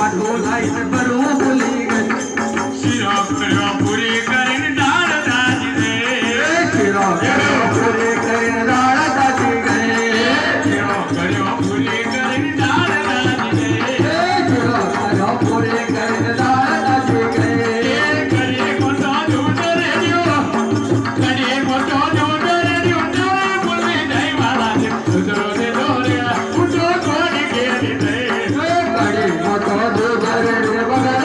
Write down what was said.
पाठो line भरू बोली गई शिरा करो पुरी करीन डाळ दाजी रे शिरा करो पुरी करीन डाळ दाजी गए शिरा करो पुरी करीन डाळ दाजी रे शिरा करो पुरी करीन डाळ दाजी गए करी मोठो झूठ रे दियो करी मोठो झूठ रे दियो डाळ बोलवे नाही मला तुझो दे दोऱ्या उठो कोणी गेली रे कडी मोठो दूध रे बघा